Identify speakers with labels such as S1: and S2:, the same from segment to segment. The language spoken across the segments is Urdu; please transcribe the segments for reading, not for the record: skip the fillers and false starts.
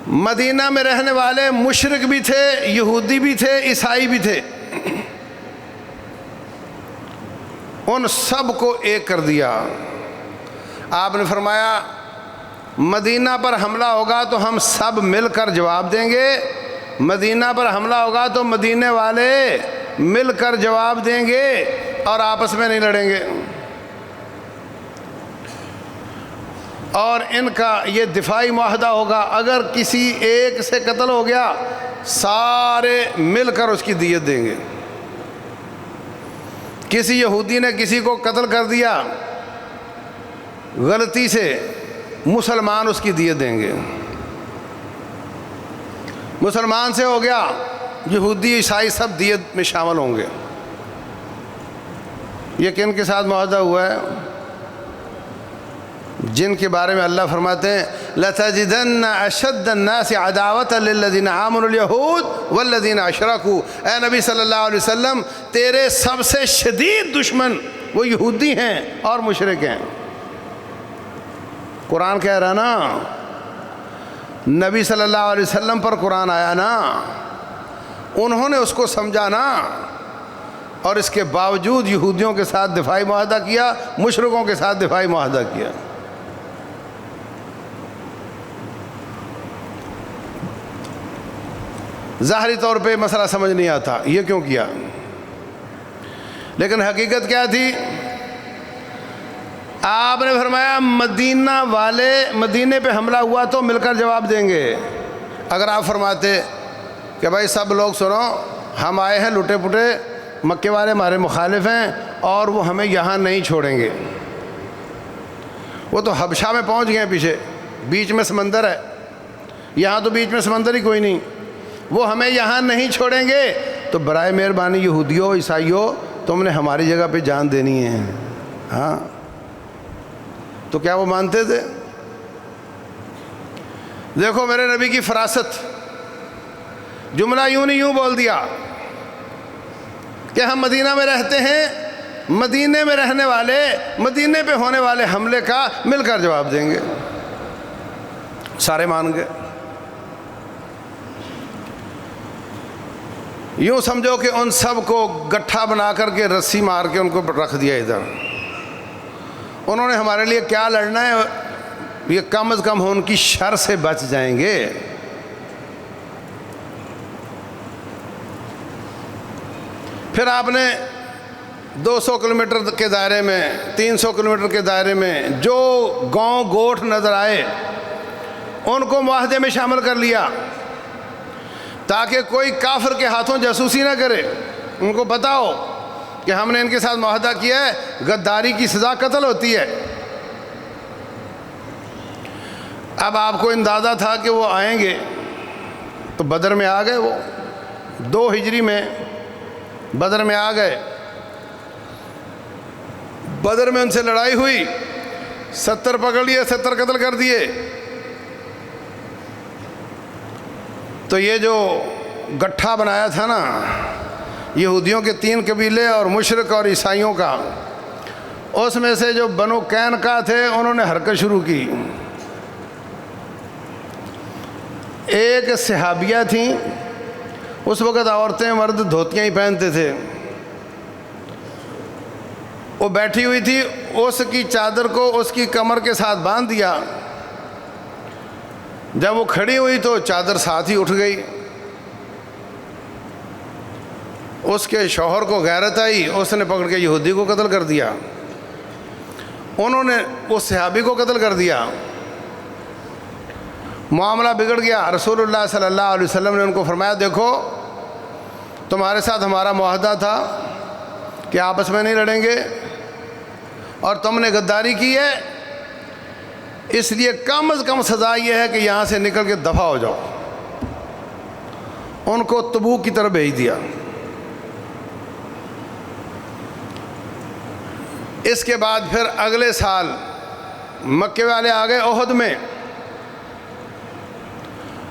S1: مدینہ میں رہنے والے مشرک بھی تھے، یہودی بھی تھے، عیسائی بھی تھے، ان سب کو ایک کر دیا۔ آپ نے فرمایا مدینہ پر حملہ ہوگا تو ہم سب مل کر جواب دیں گے، مدینہ پر حملہ ہوگا تو مدینے والے مل کر جواب دیں گے اور آپس میں نہیں لڑیں گے، اور ان کا یہ دفاعی معاہدہ ہوگا، اگر کسی ایک سے قتل ہو گیا سارے مل کر اس کی دیت دیں گے۔ کسی یہودی نے کسی کو قتل کر دیا غلطی سے، مسلمان اس کی دیت دیں گے۔ مسلمان سے ہو گیا، یہودی عیسائی سب دیت میں شامل ہوں گے۔ یہ کن کے ساتھ معاہدہ ہوا ہے؟ جن کے بارے میں اللہ فرماتے ہیں لَتَجِدَنَّ أَشَدَّ النَّاسِ عَدَاوَةً لِلَّذِينَ آمَنُوا الْيَهُودُ وَالَّذِينَ أَشْرَكُوا۔ اے نبی صلی اللہ علیہ وسلم، تیرے سب سے شدید دشمن وہ یہودی ہیں اور مشرک ہیں۔ قرآن کہہ رہا نا، نبی صلی اللہ علیہ وسلم پر قرآن آیا نا، انہوں نے اس کو سمجھا نا، اور اس کے باوجود یہودیوں کے ساتھ دفاعی معاہدہ کیا، مشرکوں کے ساتھ دفاعی معاہدہ کیا۔ ظاہری طور پہ مسئلہ سمجھ نہیں آتا یہ کیوں کیا، لیکن حقیقت کیا تھی؟ آپ نے فرمایا مدینہ والے مدینے پہ حملہ ہوا تو مل کر جواب دیں گے۔ اگر آپ فرماتے کہ بھائی سب لوگ سنو، ہم آئے ہیں لٹے پٹے، مکے والے ہمارے مخالف ہیں اور وہ ہمیں یہاں نہیں چھوڑیں گے، وہ تو حبشہ میں پہنچ گئے ہیں، پیچھے بیچ میں سمندر ہے، یہاں تو بیچ میں سمندر ہی کوئی نہیں، وہ ہمیں یہاں نہیں چھوڑیں گے، تو برائے مہربانی یہودیوں عیسائیوں تم نے ہماری جگہ پہ جان دینی ہے۔ ہاں، تو کیا وہ مانتے تھے؟ دیکھو میرے نبی کی فراست، جملہ یوں نہیں یوں بول دیا کہ ہم مدینہ میں رہتے ہیں، مدینے میں رہنے والے مدینے پہ ہونے والے حملے کا مل کر جواب دیں گے، سارے مان گئے۔ یوں سمجھو کہ ان سب کو گٹھا بنا کر کے رسی مار کے ان کو رکھ دیا ادھر۔ انہوں نے ہمارے لیے کیا لڑنا ہے، یہ کم از کم ان کی شر سے بچ جائیں گے۔ پھر آپ نے 200 کلومیٹر کے دائرے میں، 300 کلومیٹر کے دائرے میں جو گاؤں گوٹھ نظر آئے ان کو معاہدے میں شامل کر لیا، تاکہ کوئی کافر کے ہاتھوں جاسوسی نہ کرے، ان کو پتہ ہو کہ ہم نے ان کے ساتھ معاہدہ کیا ہے، غداری کی سزا قتل ہوتی ہے۔ اب آپ کو اندازہ تھا کہ وہ آئیں گے، تو بدر میں آ گئے، وہ 2 ہجری میں بدر میں آ گئے۔ بدر میں ان سے لڑائی ہوئی، 70 پکڑ لیے، 70 قتل کر دیے۔ تو یہ جو گٹھا بنایا تھا نا یہودیوں کے 3 قبیلے اور مشرک اور عیسائیوں کا، اس میں سے جو بنو قینقاع تھے انہوں نے حرکت شروع کی۔ ایک صحابیہ تھیں، اس وقت عورتیں مرد دھوتیاں ہی پہنتے تھے، وہ بیٹھی ہوئی تھی، اس کی چادر کو اس کی کمر کے ساتھ باندھ دیا، جب وہ کھڑی ہوئی تو چادر ساتھ ہی اٹھ گئی۔ اس کے شوہر کو غیرت آئی، اس نے پکڑ کے یہودی کو قتل کر دیا، انہوں نے اس صحابی کو قتل کر دیا، معاملہ بگڑ گیا۔ رسول اللہ صلی اللہ علیہ وسلم نے ان کو فرمایا دیکھو تمہارے ساتھ ہمارا معاہدہ تھا کہ آپس میں نہیں لڑیں گے، اور تم نے غداری کی ہے، اس لیے کم از کم سزا یہ ہے کہ یہاں سے نکل کے دفع ہو جاؤ۔ ان کو تبوک کی طرف بھیج دیا۔ اس کے بعد پھر اگلے سال مکے والے آ گئے احد میں،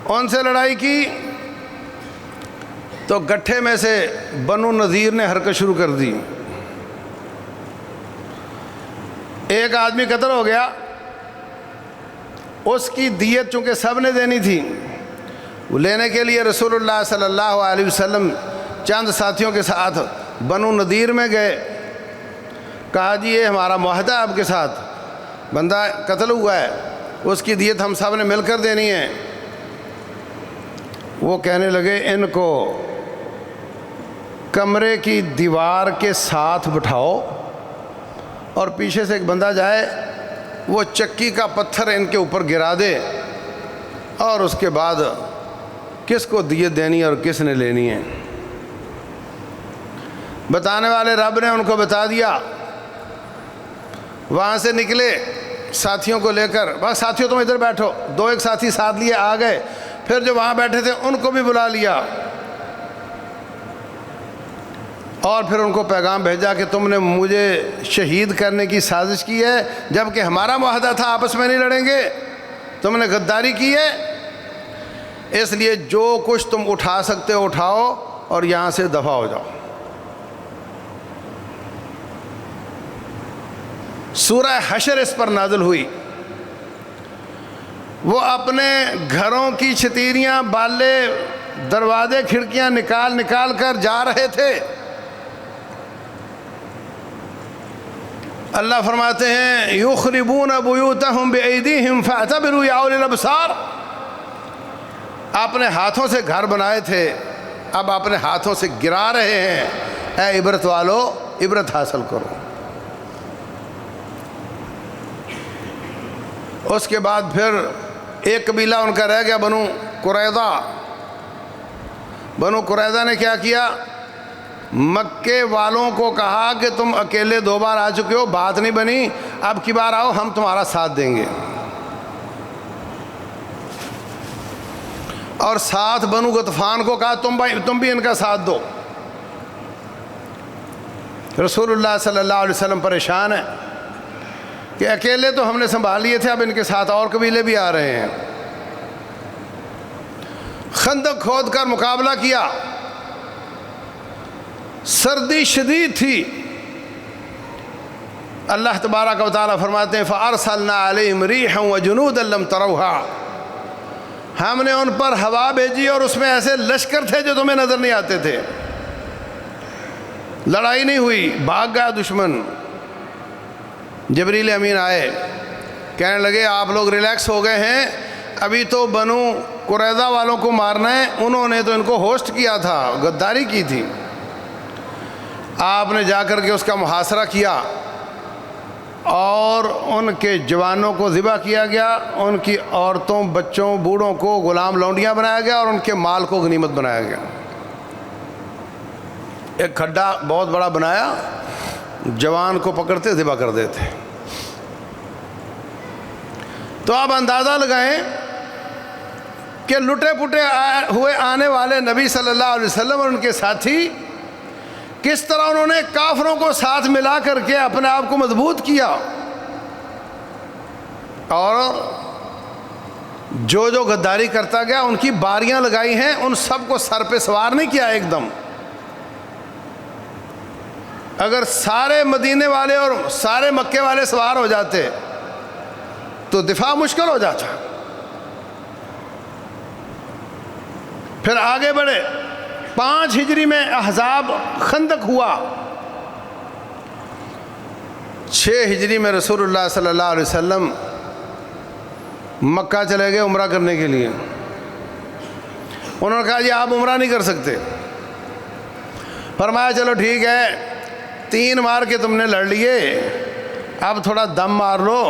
S1: ان سے لڑائی کی، تو گٹھے میں سے بنو نذیر نے حرکت شروع کر دی۔ ایک آدمی قتل ہو گیا، اس کی دیت چونکہ سب نے دینی تھی، لینے کے لیے رسول اللہ صلی اللہ علیہ وسلم چند ساتھیوں کے ساتھ بنو نذیر میں گئے. کہا جی یہ ہمارا معاہدہ ہے آپ کے ساتھ، بندہ قتل ہوا ہے، اس کی دیت ہم سب نے مل کر دینی ہے. وہ کہنے لگے ان کو کمرے کی دیوار کے ساتھ بٹھاؤ اور پیچھے سے ایک بندہ جائے، وہ چکی کا پتھر ان کے اوپر گرا دے، اور اس کے بعد کس کو دیت دینی ہے اور کس نے لینی ہے. بتانے والے رب نے ان کو بتا دیا. وہاں سے نکلے ساتھیوں کو لے کر، بس ساتھیوں تم ادھر بیٹھو، 2 ساتھی ساتھ لیے آ گئے. پھر جو وہاں بیٹھے تھے ان کو بھی بلا لیا اور پھر ان کو پیغام بھیجا کہ تم نے مجھے شہید کرنے کی سازش کی ہے، جبکہ ہمارا معاہدہ تھا آپس میں نہیں لڑیں گے، تم نے غداری کی ہے، اس لیے جو کچھ تم اٹھا سکتے ہو اٹھاؤ اور یہاں سے دفع ہو جاؤ. سورہ حشر اس پر نازل ہوئی. وہ اپنے گھروں کی چھتیریاں، بالے، دروازے، کھڑکیاں نکال کر جا رہے تھے. اللہ فرماتے ہیں یخربون بیوتہم بایدیہم فاعتبروا یا اولی الابصار. اپنے ہاتھوں سے گھر بنائے تھے، اب اپنے ہاتھوں سے گرا رہے ہیں. اے عبرت والو، عبرت حاصل کرو. اس کے بعد پھر ایک قبیلہ ان کا رہ گیا، بنو قریظہ. بنو قریظہ نے کیا کیا؟ مکے والوں کو کہا کہ تم اکیلے 2 بار آ چکے ہو، بات نہیں بنی، اب کی بار آؤ ہم تمہارا ساتھ دیں گے. اور ساتھ بنو غطفان کو کہا تم بھی ان کا ساتھ دو. رسول اللہ صلی اللہ علیہ وسلم پریشان ہے کہ اکیلے تو ہم نے سنبھال لیے تھے، اب ان کے ساتھ اور قبیلے بھی آ رہے ہیں. خندق کھود کر مقابلہ کیا. سردی شدید تھی. اللہ تبارک و تعالیٰ فرماتے ہیں فَأَرْسَلْنَا عَلَيْهِمْ رِيحًا وَجُنُودًا لَمْ تَرَوْهَا. ہم نے ان پر ہوا بھیجی اور اس میں ایسے لشکر تھے جو تمہیں نظر نہیں آتے تھے. لڑائی نہیں ہوئی، بھاگ گیا دشمن. جبریل امین آئے، کہنے لگے آپ لوگ ریلیکس ہو گئے ہیں، ابھی تو بنو قریظہ والوں کو مارنا ہے، انہوں نے تو ان کو ہوسٹ کیا تھا، غداری کی تھی. آپ نے جا کر کے اس کا محاصرہ کیا اور ان کے جوانوں کو ذبح کیا گیا، ان کی عورتوں، بچوں، بوڑھوں کو غلام لونڈیاں بنایا گیا اور ان کے مال کو غنیمت بنایا گیا. ایک کھڈا بہت بڑا بنایا، جوان کو پکڑتے ذبح کر دیتے. تو آپ اندازہ لگائیں کہ لٹے پٹے ہوئے آنے والے نبی صلی اللہ علیہ وسلم اور ان کے ساتھی کس طرح انہوں نے کافروں کو ساتھ ملا کر کے اپنے آپ کو مضبوط کیا، اور جو جو غداری کرتا گیا ان کی باریاں لگائی ہیں، ان سب کو سر پہ سوار نہیں کیا ایک دم. اگر سارے مدینے والے اور سارے مکے والے سوار ہو جاتے تو دفاع مشکل ہو جاتا. پھر آگے بڑھے. 5 ہجری میں احزاب خندق ہوا. 6 ہجری میں رسول اللہ صلی اللہ علیہ وسلم مکہ چلے گئے عمرہ کرنے کے لیے. انہوں نے کہا جی آپ عمرہ نہیں کر سکتے. فرمایا چلو ٹھیک ہے، 3 مار کے تم نے لڑ لیے، اب تھوڑا دم مار لو،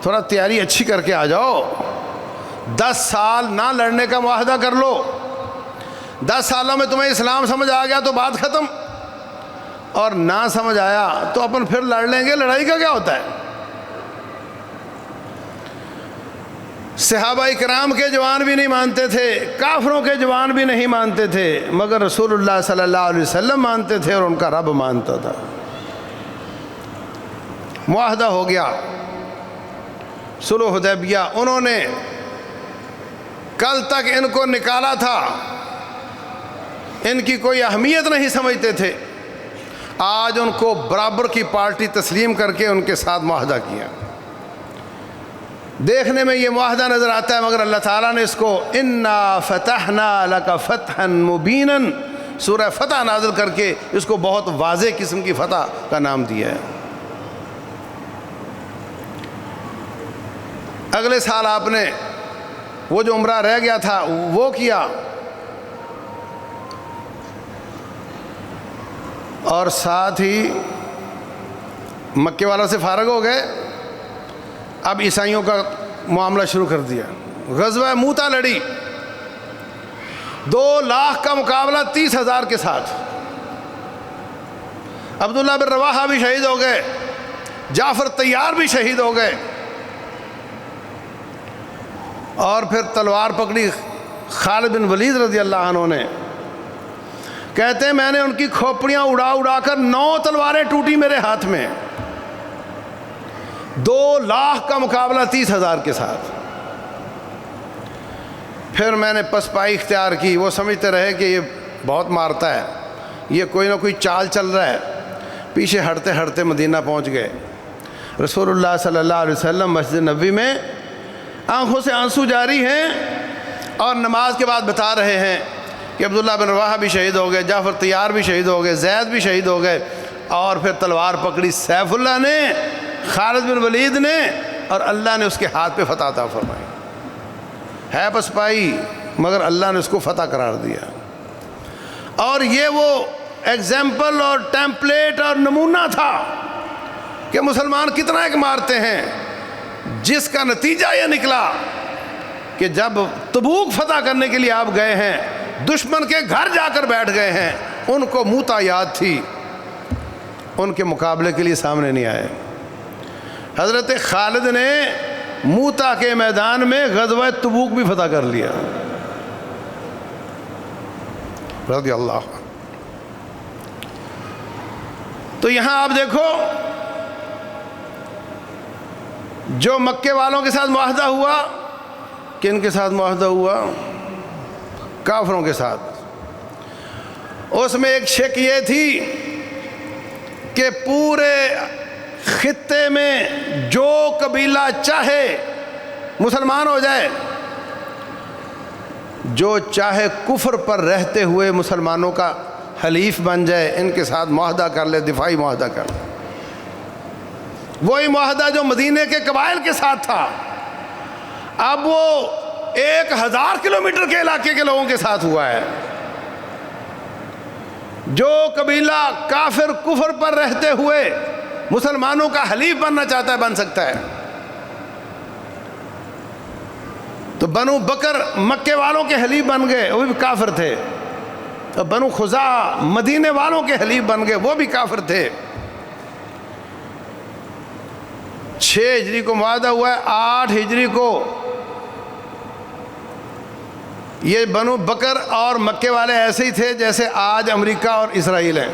S1: تھوڑا تیاری اچھی کر کے آ جاؤ. 10 سال نہ لڑنے کا معاہدہ کر لو. 10 سالوں میں تمہیں اسلام سمجھ آ گیا تو بات ختم، اور نہ سمجھ آیا تو اپن پھر لڑ لیں گے. لڑائی کا کیا ہوتا ہے؟ صحابہ کرام کے جوان بھی نہیں مانتے تھے، کافروں کے جوان بھی نہیں مانتے تھے، مگر رسول اللہ صلی اللہ علیہ وسلم مانتے تھے اور ان کا رب مانتا تھا. معاہدہ ہو گیا، صلح حدیبیہ. انہوں نے کل تک ان کو نکالا تھا، ان کی کوئی اہمیت نہیں سمجھتے تھے، آج ان کو برابر کی پارٹی تسلیم کر کے ان کے ساتھ معاہدہ کیا. دیکھنے میں یہ معاہدہ نظر آتا ہے، مگر اللہ تعالیٰ نے اس کو انا فتحنا لک فتحا مبینا سورہ فتح نازل کر کے اس کو بہت واضح قسم کی فتح کا نام دیا ہے۔ اگلے سال آپ نے وہ جو عمرہ رہ گیا تھا وہ کیا، اور ساتھ ہی مکے والوں سے فارغ ہو گئے، اب عیسائیوں کا معاملہ شروع کر دیا۔ غزوہ موتا لڑی، 2 لاکھ کا مقابلہ 30,000 کے ساتھ۔ عبداللہ بن رواحہ بھی شہید ہو گئے، جعفر طیار بھی شہید ہو گئے، اور پھر تلوار پکڑی خالد بن ولید رضی اللہ عنہ نے۔ کہتے ہیں میں نے ان کی کھوپڑیاں اڑا اڑا کر 9 تلواریں ٹوٹی میرے ہاتھ میں۔ 2 لاکھ کا مقابلہ 30,000 کے ساتھ۔ پھر میں نے پسپائی اختیار کی، وہ سمجھتے رہے کہ یہ بہت مارتا ہے، یہ کوئی نہ کوئی چال چل رہا ہے۔ پیچھے ہٹتے ہٹتے مدینہ پہنچ گئے۔ رسول اللہ صلی اللہ علیہ وسلم مسجد نبوی میں آنکھوں سے آنسو جاری ہیں، اور نماز کے بعد بتا رہے ہیں کہ عبداللہ بن رواحہ بھی شہید ہو گئے، جعفر طیار بھی شہید ہو گئے، زید بھی شہید ہو گئے، اور پھر تلوار پکڑی سیف اللہ نے، خالد بن ولید نے، اور اللہ نے اس کے ہاتھ پہ فتح عطا فرمائی۔ ہے پسپائی مگر اللہ نے اس کو فتح قرار دیا۔ اور یہ وہ ایگزامپل اور ٹیمپلیٹ اور نمونہ تھا کہ مسلمان کتنا ایک مارتے ہیں، جس کا نتیجہ یہ نکلا کہ جب تبوک فتح کرنے کے لیے آپ گئے ہیں، دشمن کے گھر جا کر بیٹھ گئے ہیں، ان کو موتا یاد تھی، ان کے مقابلے کے لیے سامنے نہیں آئے۔ حضرت خالد نے موتا کے میدان میں غزوہ تبوک بھی فتح کر لیا رضی اللہ عنہ۔ تو یہاں آپ دیکھو جو مکے والوں کے ساتھ معاہدہ ہوا، کن کے ساتھ معاہدہ ہوا؟ کافروں کے ساتھ۔ اس میں ایک شک یہ تھی کہ پورے خطے میں جو قبیلہ چاہے مسلمان ہو جائے، جو چاہے کفر پر رہتے ہوئے مسلمانوں کا حلیف بن جائے، ان کے ساتھ معاہدہ کر لے، دفاعی معاہدہ کر لے۔ وہی معاہدہ جو مدینے کے قبائل کے ساتھ تھا، اب وہ 1000 کلومیٹر کے علاقے کے لوگوں کے ساتھ ہوا ہے۔ جو قبیلہ کافر کفر پر رہتے ہوئے مسلمانوں کا حلیف بننا چاہتا ہے، بن سکتا ہے۔ تو بنو بکر مکے والوں کے حلیف بن گئے، وہ بھی کافر تھے۔ اور بنو خزاعہ مدینے والوں کے حلیف بن گئے، وہ بھی کافر تھے۔ 6 ہجری کو معاہدہ ہوا ہے، 8 ہجری کو یہ بنو بکر اور مکے والے ایسے ہی تھے جیسے آج امریکہ اور اسرائیل ہیں۔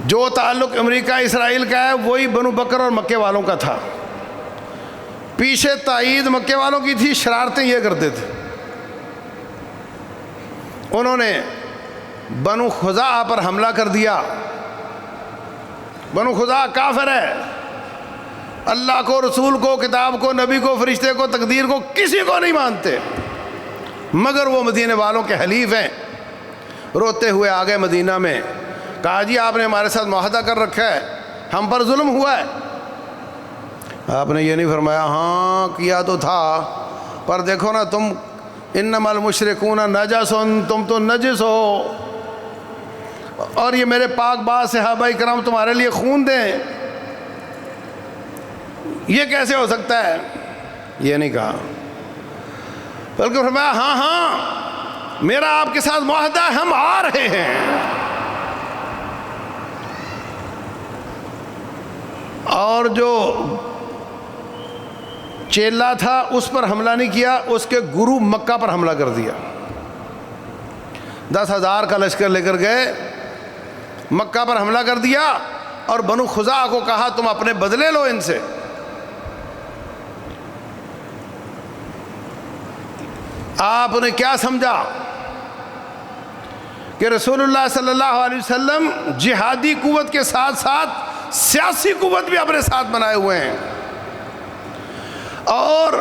S1: جو تعلق امریکہ اسرائیل کا ہے وہی بنو بکر اور مکے والوں کا تھا۔ پیچھے تائید مکے والوں کی تھی، شرارتیں یہ کرتے تھے۔ انہوں نے بنو خزاعہ پر حملہ کر دیا۔ بنو خزاعہ کافر ہے، اللہ کو، رسول کو، کتاب کو، نبی کو، فرشتے کو، تقدیر کو، کسی کو نہیں مانتے، مگر وہ مدینے والوں کے حلیف ہیں۔ روتے ہوئے آ گئے مدینہ میں، کہا جی آپ نے ہمارے ساتھ معاہدہ کر رکھا ہے، ہم پر ظلم ہوا ہے۔ آپ نے یہ نہیں فرمایا ہاں کیا تو تھا، پر دیکھو نا تم، انما المشرکون نجس، تم تو نجس ہو، اور یہ میرے پاک باز صحابہ کرام تمہارے لیے خون دیں، یہ کیسے ہو سکتا ہے؟ یہ نہیں کہا، بلکہ فرمایا ہاں ہاں میرا آپ کے ساتھ معاہدہ ہے، ہم آ رہے ہیں۔ اور جو چیلا تھا اس پر حملہ نہیں کیا، اس کے گرو مکہ پر حملہ کر دیا۔ 10,000 کا لشکر لے کر گئے، مکہ پر حملہ کر دیا، اور بنو خزاعہ کو کہا تم اپنے بدلے لو ان سے۔ آپ نے کیا سمجھا کہ رسول اللہ صلی اللہ علیہ وسلم جہادی قوت کے ساتھ ساتھ سیاسی قوت بھی اپنے ساتھ بنائے ہوئے ہیں، اور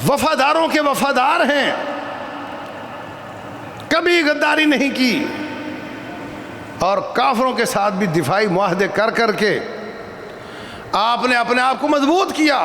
S1: وفاداروں کے وفادار ہیں، کبھی غداری نہیں کی، اور کافروں کے ساتھ بھی دفاعی معاہدے کر کر کے آپ نے اپنے آپ کو مضبوط کیا۔